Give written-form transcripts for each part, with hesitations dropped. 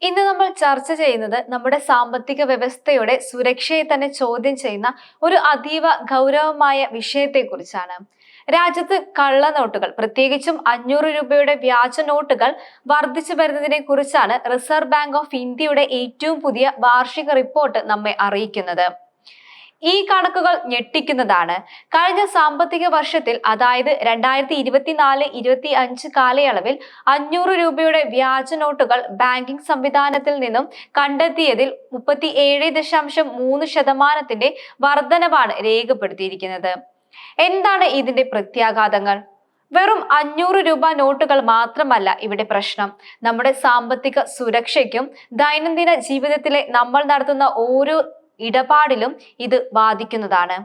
ഇന്ന് നമ്മൾ ചർച്ച ചെയ്യുന്നത് നമ്മുടെ സാമ്പത്തിക വ്യവസ്ഥയുടെ സുരക്ഷയെ തന്നെ ചോദ്യം ചെയ്യുന്ന ഒരു അതീവ ഗൗരവമായ വിഷയത്തെക്കുറിച്ചാണ്. രാജ്യത്ത് കള്ളനോട്ടുകൾ, പ്രത്യേകിച്ചും 500 രൂപയുടെ വ്യാജ നോട്ടുകൾ വർദ്ധിച്ചു വരുന്നതിനെ കുറിച്ചാണ് റിസർവ് ബാങ്ക് ഓഫ് ഇന്ത്യയുടെ ഏറ്റവും പുതിയ വാർഷിക റിപ്പോർട്ട് നമ്മെ അറിയിക്കുന്നത്. ഈ കണക്കുകൾ ഞെട്ടിക്കുന്നതാണ്. കഴിഞ്ഞ സാമ്പത്തിക വർഷത്തിൽ, അതായത് 2024-25 കാലയളവിൽ 500 രൂപയുടെ വ്യാജ നോട്ടുകൾ ബാങ്കിംഗ് സംവിധാനത്തിൽ നിന്നും കണ്ടെത്തിയതിൽ 37.3% വർധനവാണ് രേഖപ്പെടുത്തിയിരിക്കുന്നത്. എന്താണ് ഇതിന്റെ പ്രത്യാഘാതങ്ങൾ? വെറും 500 രൂപ നോട്ടുകൾ മാത്രമല്ല ഇവിടെ പ്രശ്നം. നമ്മുടെ സാമ്പത്തിക സുരക്ഷയ്ക്കും ദൈനംദിന ജീവിതത്തിലെ നമ്മൾ നടത്തുന്ന ഓരോ ഇടപാടിലും ഇത് ബാധിക്കുന്നതാണ്.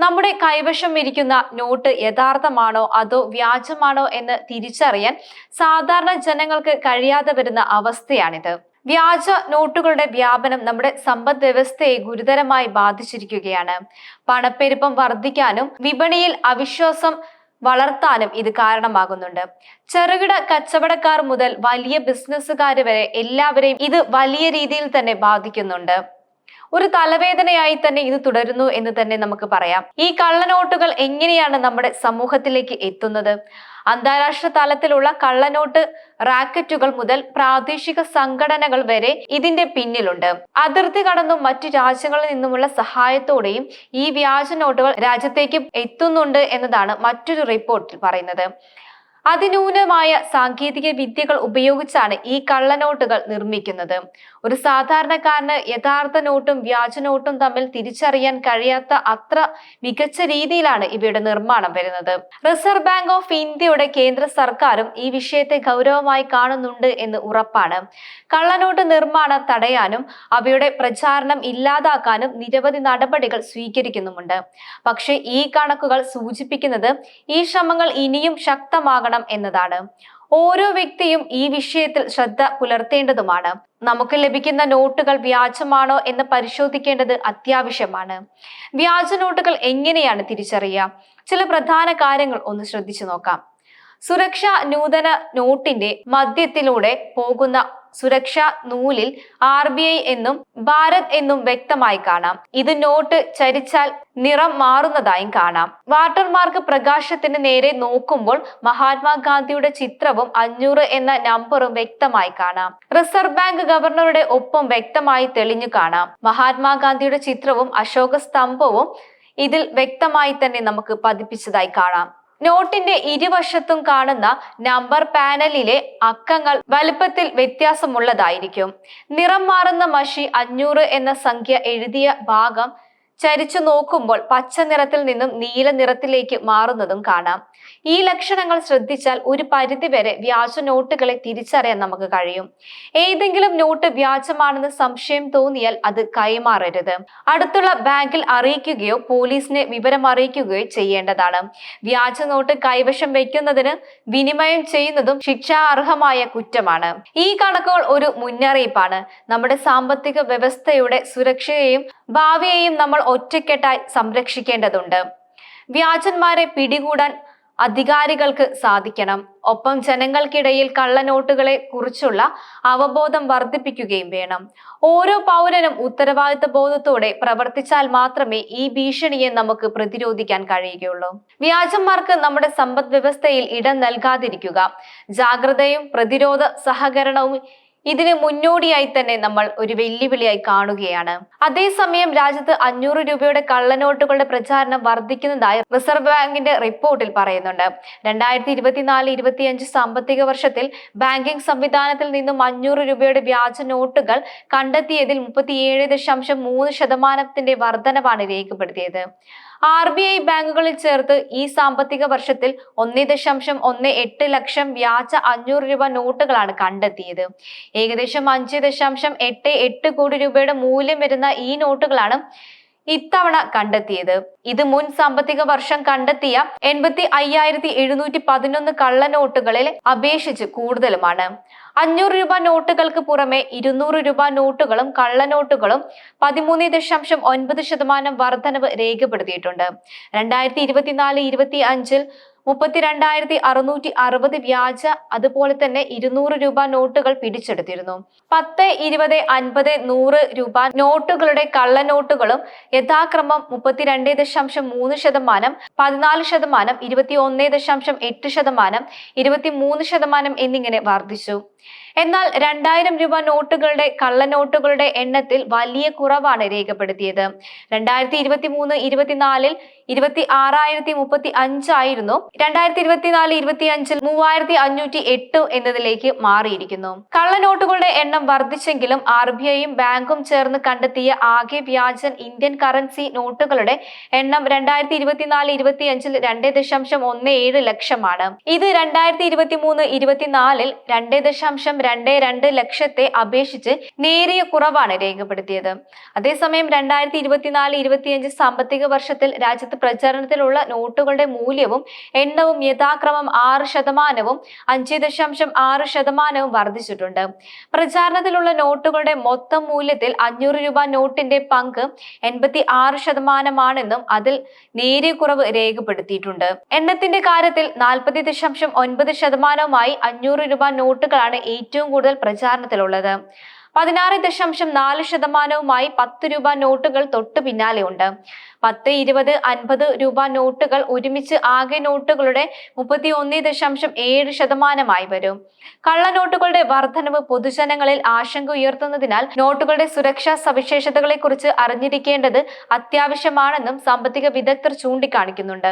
നമ്മുടെ കൈവശം ഇരിക്കുന്ന നോട്ട് യഥാർത്ഥമാണോ അതോ വ്യാജമാണോ എന്ന് തിരിച്ചറിയാൻ സാധാരണ ജനങ്ങൾക്ക് കഴിയാതെ വരുന്ന അവസ്ഥയാണിത്. വ്യാജ നോട്ടുകളുടെ വ്യാപനം നമ്മുടെ സമ്പദ് വ്യവസ്ഥയെ ഗുരുതരമായി ബാധിച്ചിരിക്കുകയാണ്. പണപ്പെരുപ്പം വർദ്ധിക്കാനും വിപണിയിൽ അവിശ്വാസം വളർത്താനും ഇത് കാരണമാകുന്നുണ്ട്. ചെറുകിട കച്ചവടക്കാർ മുതൽ വലിയ ബിസിനസ്സുകാർ വരെ എല്ലാവരെയും ഇത് വലിയ രീതിയിൽ തന്നെ ബാധിക്കുന്നുണ്ട്. ഒരു തലവേദനയായി തന്നെ ഇത് തുടരുന്നു എന്ന് തന്നെ നമുക്ക് പറയാം. ഈ കള്ളനോട്ടുകൾ എങ്ങനെയാണ് നമ്മുടെ സമൂഹത്തിലേക്ക് എത്തുന്നത്? അന്താരാഷ്ട്ര തലത്തിലുള്ള കള്ളനോട്ട് റാക്കറ്റുകൾ മുതൽ പ്രാദേശിക സംഘടനകൾ വരെ ഇതിന്റെ പിന്നിലുണ്ട്. അതിർത്തി കടന്നും മറ്റു രാജ്യങ്ങളിൽ നിന്നുമുള്ള സഹായത്തോടെയും ഈ വ്യാജ നോട്ടുകൾ രാജ്യത്തേക്ക് എത്തുന്നുണ്ട് എന്നതാണ് മറ്റൊരു റിപ്പോർട്ടിൽ പറയുന്നത്. അതിനൂനമായ സാങ്കേതിക വിദ്യകൾ ഉപയോഗിച്ചാണ് ഈ കള്ളനോട്ടുകൾ നിർമ്മിക്കുന്നത്. ഒരു സാധാരണക്കാരന് യഥാർത്ഥ നോട്ടും വ്യാജ നോട്ടും തമ്മിൽ തിരിച്ചറിയാൻ കഴിയാത്ത അത്ര മികച്ച രീതിയിലാണ് ഇവയുടെ നിർമ്മാണം വരുന്നത്. റിസർവ് ബാങ്ക് ഓഫ് ഇന്ത്യയുടെ കേന്ദ്ര സർക്കാരും ഈ വിഷയത്തെ ഗൗരവമായി കാണുന്നുണ്ട് എന്ന് ഉറപ്പാണ്. കള്ളനോട്ട് നിർമ്മാണം തടയാനും അവയുടെ പ്രചാരണം ഇല്ലാതാക്കാനും നിരവധി നടപടികൾ സ്വീകരിക്കുന്നുമുണ്ട്. പക്ഷേ ഈ കണക്കുകൾ സൂചിപ്പിക്കുന്നത് ഈ ശ്രമങ്ങൾ ഇനിയും ശക്തമാകണം എന്നതാണ്. ഓരോ വ്യക്തിയും ഈ വിഷയത്തിൽ ശ്രദ്ധ പുലർത്തേണ്ടതുമാണ്. നമുക്ക് ലഭിക്കുന്ന നോട്ടുകൾ വ്യാജമാണോ എന്ന് പരിശോധിക്കേണ്ടത് അത്യാവശ്യമാണ്. വ്യാജ നോട്ടുകൾ എങ്ങനെയാണ് തിരിച്ചറിയുക? ചില പ്രധാന കാര്യങ്ങൾ ഒന്ന് ശ്രദ്ധിച്ചു നോക്കാം. സുരക്ഷാ നൂതന നോട്ടിന്റെ മധ്യത്തിലൂടെ പോകുന്ന സുരക്ഷാ നൂലിൽ RBI എന്നും ഭാരത് എന്നും വ്യക്തമായി കാണാം. ഇത് നോട്ട് ചരിച്ചാൽ നിറം മാറുന്നതായും കാണാം. വാട്ടർമാർക്ക് പ്രകാശത്തിന് നേരെ നോക്കുമ്പോൾ മഹാത്മാഗാന്ധിയുടെ ചിത്രവും 500 എന്ന നമ്പറും വ്യക്തമായി കാണാം. റിസർവ് ബാങ്ക് ഗവർണറുടെ ഒപ്പം വ്യക്തമായി തെളിഞ്ഞു കാണാം. മഹാത്മാഗാന്ധിയുടെ ചിത്രവും അശോക സ്തംഭവും ഇതിൽ വ്യക്തമായി തന്നെ നമുക്ക് പതിപ്പിച്ചതായി കാണാം. നോട്ടിന്റെ ഇരുവശത്തും കാണുന്ന നമ്പർ പാനലിലെ അക്കങ്ങൾ വലുപ്പത്തിൽ വ്യത്യാസമുള്ളതായിരിക്കും. നിറം മാറുന്ന മഷി 500 എന്ന സംഖ്യ എഴുതിയ ഭാഗം ചരിച്ചു നോക്കുമ്പോൾ പച്ച നിറത്തിൽ നിന്നും നീല നിറത്തിലേക്ക് മാറുന്നതും കാണാം. ഈ ലക്ഷണങ്ങൾ ശ്രദ്ധിച്ചാൽ ഒരു പരിധിവരെ വ്യാജ നോട്ടുകളെ തിരിച്ചറിയാൻ നമുക്ക് കഴിയും. ഏതെങ്കിലും നോട്ട് വ്യാജമാണെന്ന് സംശയം തോന്നിയാൽ അത് കൈമാറരുത്. അടുത്തുള്ള ബാങ്കിൽ അറിയിക്കുകയോ പോലീസിനെ വിവരം അറിയിക്കുകയോ ചെയ്യേണ്ടതാണ്. വ്യാജ നോട്ട് കൈവശം വയ്ക്കുന്നതിന് വിനിമയം ചെയ്യുന്നതും ശിക്ഷാർഹമായ കുറ്റമാണ്. ഈ കണക്കുകൾ ഒരു മുന്നറിയിപ്പാണ്. നമ്മുടെ സാമ്പത്തിക വ്യവസ്ഥയുടെ സുരക്ഷയെയും ഭാവിയെയും നമ്മൾ ഒറ്റക്കെട്ടായി സംരക്ഷിക്കേണ്ടതുണ്ട്. വ്യാജന്മാരെ പിടികൂടാൻ അധികാരികൾക്ക് സാധിക്കണം. ഒപ്പം ജനങ്ങൾക്കിടയിൽ കള്ളനോട്ടുകളെ കുറിച്ചുള്ള അവബോധം വർദ്ധിപ്പിക്കുകയും വേണം. ഓരോ പൗരനും ഉത്തരവാദിത്ത ബോധത്തോടെ പ്രവർത്തിച്ചാൽ മാത്രമേ ഈ ഭീഷണിയെ നമുക്ക് പ്രതിരോധിക്കാൻ കഴിയുകയുള്ളൂ. വ്യാജന്മാർക്ക് നമ്മുടെ സമ്പദ് വ്യവസ്ഥയിൽ ഇടം നൽകാതിരിക്കുക. ജാഗ്രതയും പ്രതിരോധ സഹകരണവും ഇതിന് മുന്നോടിയായി തന്നെ നമ്മൾ ഒരു വെല്ലുവിളിയായി കാണുകയാണ്. അതേസമയം രാജ്യത്ത് 500 രൂപയുടെ കള്ളനോട്ടുകളുടെ പ്രചാരണം വർദ്ധിക്കുന്നതായി റിസർവ് ബാങ്കിന്റെ റിപ്പോർട്ടിൽ പറയുന്നുണ്ട്. 2024-25 സാമ്പത്തിക വർഷത്തിൽ ബാങ്കിംഗ് സംവിധാനത്തിൽ നിന്നും 500 രൂപയുടെ വ്യാജ നോട്ടുകൾ കണ്ടെത്തിയതിൽ 37.3% വർധനവാണ് രേഖപ്പെടുത്തിയത്. RBI ബാങ്കുകളിൽ ചേർത്ത് ഈ സാമ്പത്തിക വർഷത്തിൽ 1.18 ലക്ഷം വ്യാജ 500 രൂപ നോട്ടുകളാണ് കണ്ടെത്തിയത്. ഏകദേശം 5.88 കോടി രൂപയുടെ മൂല്യം വരുന്ന ഈ നോട്ടുകളാണ് ഇത്തവണ കണ്ടെത്തിയത്. ഇത് മുൻ സാമ്പത്തിക വർഷം കണ്ടെത്തിയ 85,711 കള്ളനോട്ടുകളിൽ അപേക്ഷിച്ച് കൂടുതലുമാണ്. 500 രൂപ നോട്ടുകൾക്ക് പുറമെ 200 രൂപ നോട്ടുകളും കള്ളനോട്ടുകളും 13.9% വർധനവ് രേഖപ്പെടുത്തിയിട്ടുണ്ട്. 2024-25 32,660 വ്യാജ അതുപോലെ തന്നെ 200 രൂപ നോട്ടുകൾ പിടിച്ചെടുത്തിരുന്നു. 10, 20, 50, 100 രൂപ നോട്ടുകളുടെ കള്ളനോട്ടുകളും യഥാക്രമം 32.3%, 14%, 21.8%, 23% എന്നിങ്ങനെ വർദ്ധിച്ചു. എന്നാൽ 2000 രൂപ നോട്ടുകളുടെ കള്ളനോട്ടുകളുടെ എണ്ണത്തിൽ വലിയ കുറവാണ് രേഖപ്പെടുത്തിയത്. 2023-24 26,035 ആയിരുന്നു. 2024-25 3,508 എന്നതിലേക്ക് മാറിയിരിക്കുന്നു. കള്ളനോട്ടുകളുടെ എണ്ണം വർദ്ധിച്ചെങ്കിലും RBIയും ബാങ്കും ചേർന്ന് കണ്ടെത്തിയ ആകെ വ്യാജ ഇന്ത്യൻ കറൻസി നോട്ടുകളുടെ എണ്ണം 2024-25 2.17 ലക്ഷമാണ്. ഇത് 2023-24 2.22 ലക്ഷത്തെ അപേക്ഷിച്ച് നേരിയ കുറവാണ് രേഖപ്പെടുത്തിയത്. അതേസമയം 2024-25 സാമ്പത്തിക വർഷത്തിൽ രാജ്യത്ത് പ്രചാരണത്തിലുള്ള നോട്ടുകളുടെ മൂല്യവും എണ്ണവും യഥാക്രമം 6%, 5.6% വർദ്ധിച്ചിട്ടുണ്ട്. പ്രചാരണത്തിലുള്ള നോട്ടുകളുടെ മൊത്തം മൂല്യത്തിൽ 500 രൂപ നോട്ടിന്റെ പങ്ക് 86%, അതിൽ നേരിയ കുറവ് രേഖപ്പെടുത്തിയിട്ടുണ്ട്. എണ്ണത്തിന്റെ കാര്യത്തിൽ 40.9%, 500 രൂപ നോട്ടുകളാണ് ഏറ്റവും കൂടുതൽ പ്രചാരണത്തിലുള്ളത്. 16.4%, 10 രൂപ നോട്ടുകൾ തൊട്ടു പിന്നാലെ ഉണ്ട്. 10, 20, 50 രൂപ നോട്ടുകൾ ഒരുമിച്ച് ആകെ നോട്ടുകളുടെ 31.7% വരും. കള്ളനോട്ടുകളുടെ വർധനവ് പൊതുജനങ്ങളിൽ ആശങ്ക ഉയർത്തുന്നതിനാൽ നോട്ടുകളുടെ സുരക്ഷാ സവിശേഷതകളെ കുറിച്ച് അറിഞ്ഞിരിക്കേണ്ടത് അത്യാവശ്യമാണെന്നും സാമ്പത്തിക വിദഗ്ധർ ചൂണ്ടിക്കാണിക്കുന്നുണ്ട്.